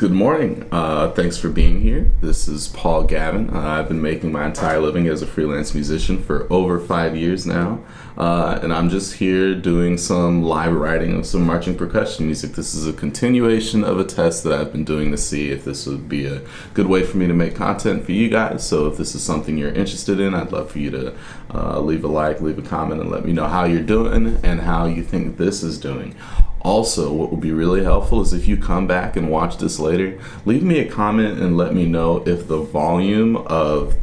Good morning. Thanks for being here. This is Paul Gavin. I've been making my entire living as a freelance musician for over 5 years now. And I'm just here doing some live writing of some marching percussion music. This is a continuation of a test that I've been doing to see if this would be a good way for me to make content for you guys. So if this is something you're interested in, I'd love for you to leave a like, leave a comment, and let me know how you're doing and how you think this is doing. Also, what will be really helpful is if you come back and watch this later, leave me a comment and let me know if the volume of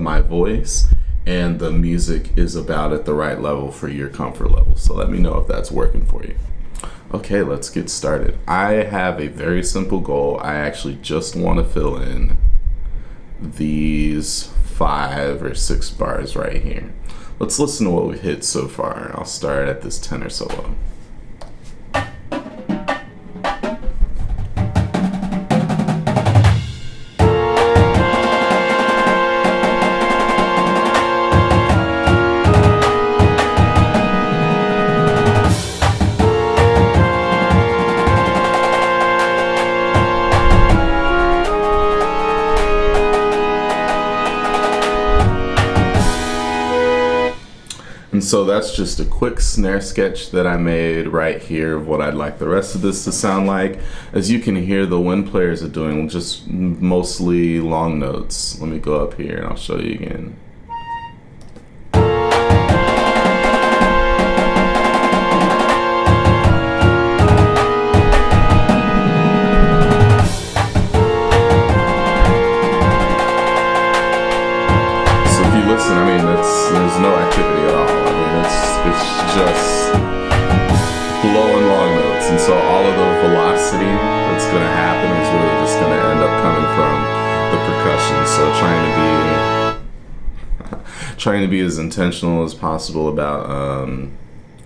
my voice and the music is about at the right level for your comfort level. So let me know if that's working for you. Okay, let's get started. I have a very simple goal. I actually just want to fill in these 5 or 6 bars right here. Let's listen to what we've hit so far. I'll start at this tenor solo. And so that's just a quick snare sketch that I made right here of what I'd like the rest of this to sound like. As you can hear, the wind players are doing just mostly long notes. Let me go up here and I'll show you again. So if you listen, I mean, there's no activity at all. It's just blowing long notes, and so all of the velocity that's going to happen is really just going to end up coming from the percussion. So trying to be as intentional as possible about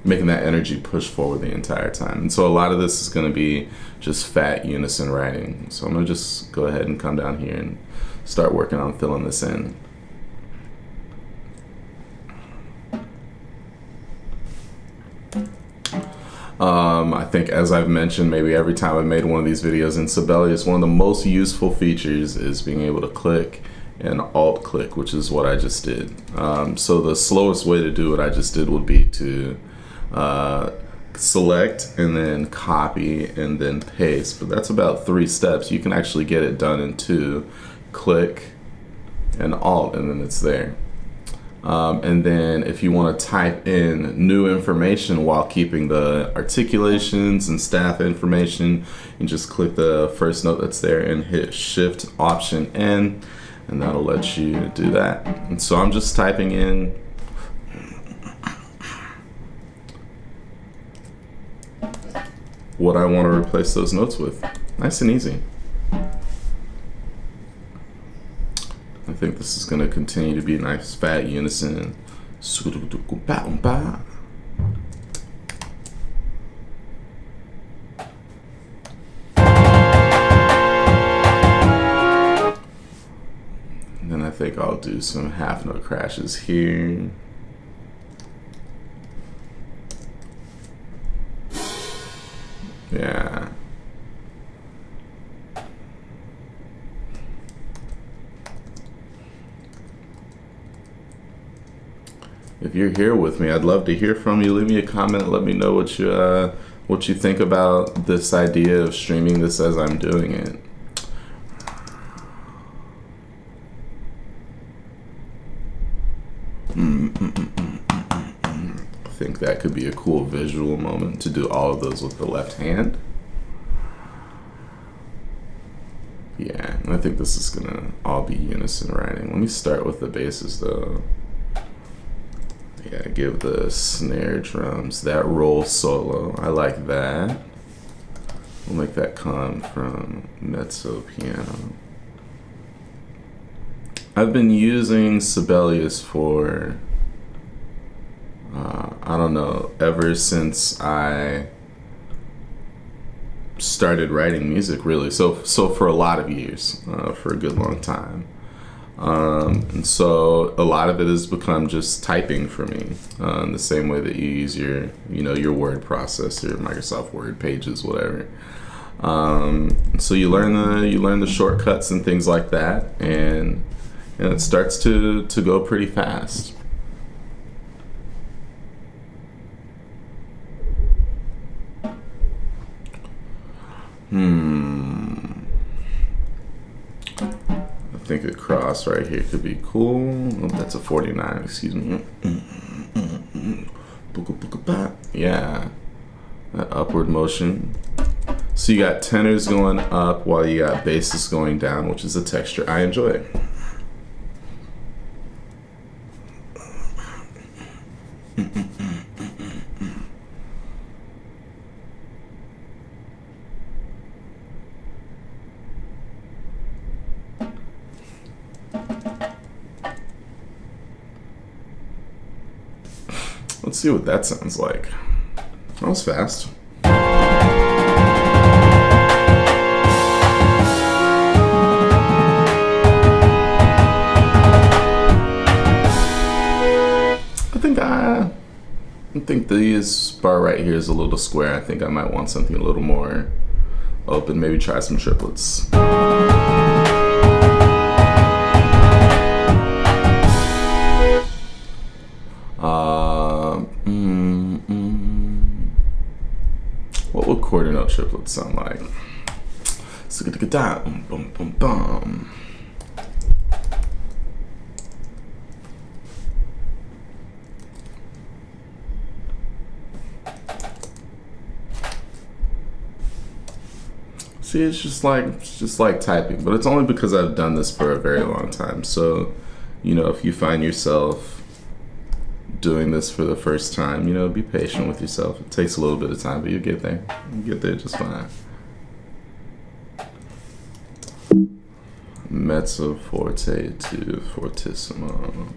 making that energy push forward the entire time. And so a lot of this is going to be just fat unison writing. So I'm going to just go ahead and come down here and start working on filling this in. I think, as I've mentioned maybe every time I've made one of these videos, in Sibelius, one of the most useful features is being able to click and alt click, which is what I just did. So the slowest way to do what I just did would be to select and then copy and then paste, but that's about 3 steps. You can actually get it done in 2. Click and alt, and then it's there. And then if you want to type in new information while keeping the articulations and staff information, you just click the first note that's there and hit Shift Option N, and that'll let you do that. And so I'm just typing in what I want to replace those notes with. Nice and easy. I think this is going to continue to be a nice fat unison. And then I think I'll do some half note crashes here. Yeah. If you're here with me, I'd love to hear from you. Leave me a comment. Let me know what you think about this idea of streaming this as I'm doing it. I think that could be a cool visual moment to do all of those with the left hand. Yeah, and I think this is gonna all be unison writing. Let me start with the basses though. Yeah, give the snare drums that roll solo. I like that. We'll make that come from mezzo piano. I've been using Sibelius for, I don't know, ever since I started writing music, really. So for a lot of years, for a good long time. And so a lot of it has become just typing for me, in the same way that you use your word processor, Microsoft Word, Pages, whatever. So you learn the shortcuts and things like that, and it starts to go pretty fast. I think a cross right here could be cool. Oh, that's a 49, excuse me. Yeah, that upward motion. So you got tenors going up while you got basses going down, which is a texture I enjoy. Let's see what that sounds like. That was fast. I think this bar right here is a little square. I think I might want something a little more open. Maybe try some triplets. What would quarter note triplets sound like? See, it's just like typing, but it's only because I've done this for a very long time. So, if you find yourself doing this for the first time, be patient with yourself. It takes a little bit of time, but you get there. You get there just fine. Mezzo forte to fortissimo.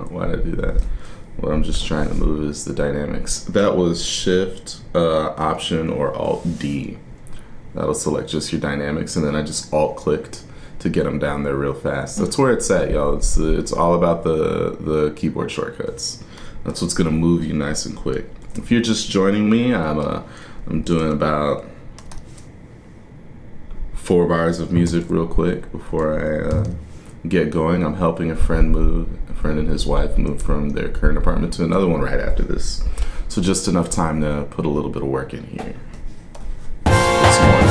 Why did I do that? What I'm just trying to move is the dynamics. That was Shift, Option, or Alt D. That'll select just your dynamics, and then I just Alt clicked to get them down there real fast. That's where it's at, y'all. It's all about the keyboard shortcuts. That's what's gonna move you nice and quick. If you're just joining me, I'm doing about 4 bars of music real quick before I get going. I'm helping a friend and his wife move from their current apartment to another one right after this. So just enough time to put a little bit of work in here. This morning.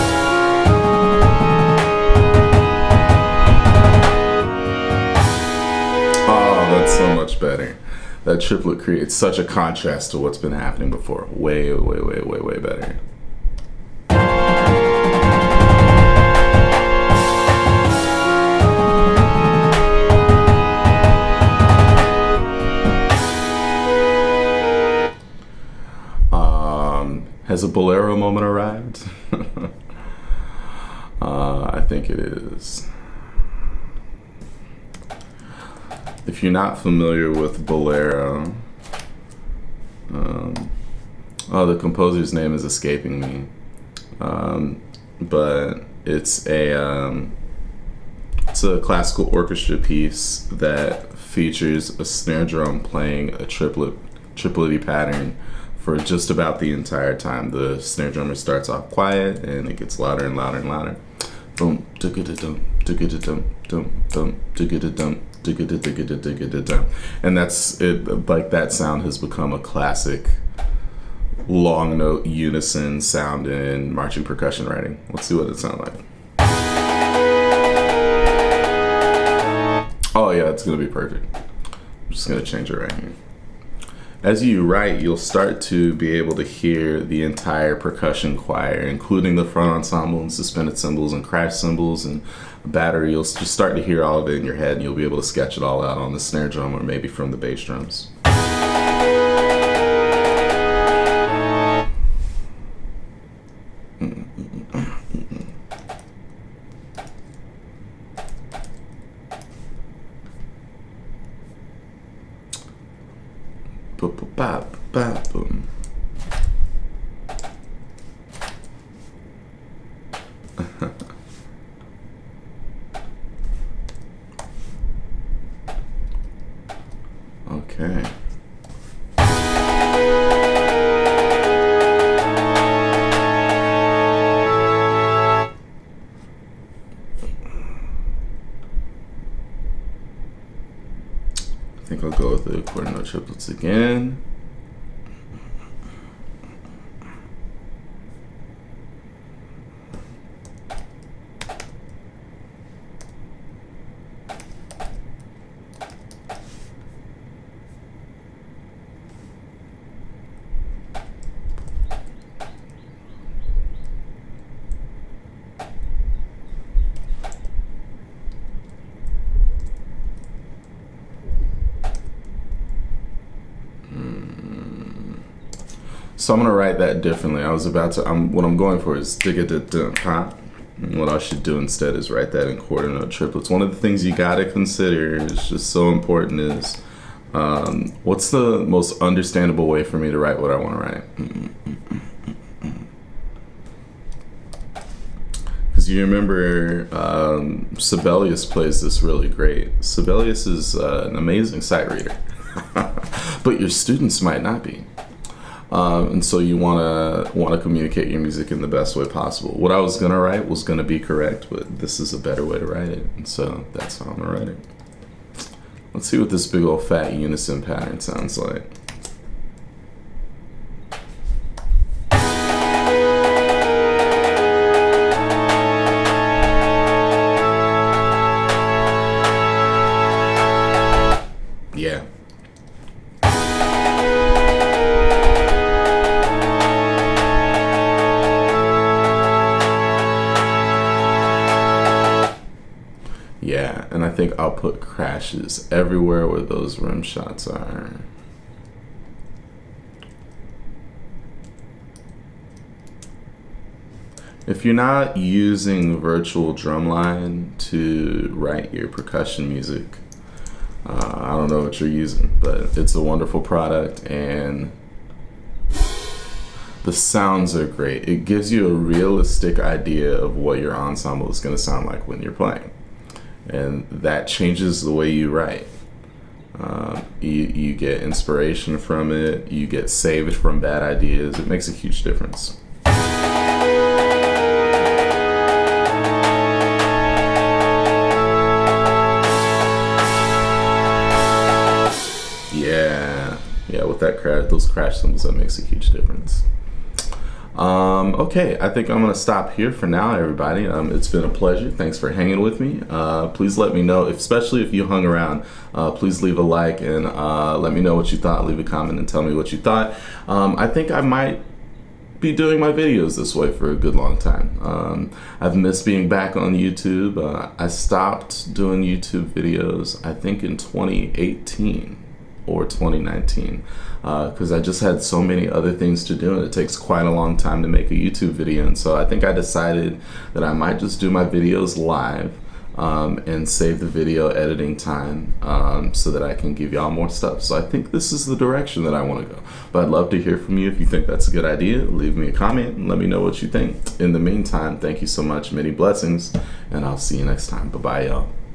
Oh, that's so much better. That triplet creates such a contrast to what's been happening before. Way better. Has a Bolero Moment arrived? I think it is. If you're not familiar with Bolero, the composer's name is escaping me, but it's a classical orchestra piece that features a snare drum playing a triplet pattern for just about the entire time. The snare drummer starts off quiet and it gets louder and louder and louder. Boom, dum, dum, dum, dum. And that's it. Like, that sound has become a classic long note unison sound in marching percussion writing. Let's see what it sounds like. Oh yeah, it's gonna be perfect. I'm just gonna change it right here. As you write, you'll start to be able to hear the entire percussion choir, including the front ensemble and suspended cymbals and crash cymbals and battery. You'll just start to hear all of it in your head, and you'll be able to sketch it all out on the snare drum or maybe from the bass drums. Boom. Okay. I think I'll go with the quarter note triplets again. So I'm gonna write that differently. What I'm going for is digga da da ha. What I should do instead is write that in quarter note triplets. One of the things you gotta consider is just so important is what's the most understandable way for me to write what I want to write? Because you remember Sibelius plays this really great. Sibelius is an amazing sight reader, but your students might not be. And so you want to communicate your music in the best way possible. What I was gonna write was gonna be correct, but this is a better way to write it, and so that's how I'm gonna write it. Let's see what this big old fat unison pattern sounds like. Yeah. Yeah, and I think I'll put crashes everywhere where those rim shots are. If you're not using virtual drumline to write your percussion music, I don't know what you're using, but it's a wonderful product and the sounds are great. It gives you a realistic idea of what your ensemble is going to sound like when you're playing. And that changes the way you write. You get inspiration from it. You get saved from bad ideas. It makes a huge difference. Yeah, with those crash cymbals, that makes a huge difference. Okay, I think I'm gonna stop here for now, everybody. It's been a pleasure. Thanks for hanging with me. Please let me know, especially if you hung around, please leave a like and let me know what you thought. Leave a comment and tell me what you thought. I think I might be doing my videos this way for a good long time. I've missed being back on YouTube. I stopped doing YouTube videos, I think in 2018 or 2019. Because I just had so many other things to do and it takes quite a long time to make a YouTube video, and so I think I decided that I might just do my videos live and save the video editing time so that I can give y'all more stuff. So I think this is the direction that I want to go, but I'd love to hear from you. If you think that's a good idea, leave me a comment and let me know what you think. In the meantime, thank you so much, many blessings, and I'll see you next time. Bye-bye, y'all.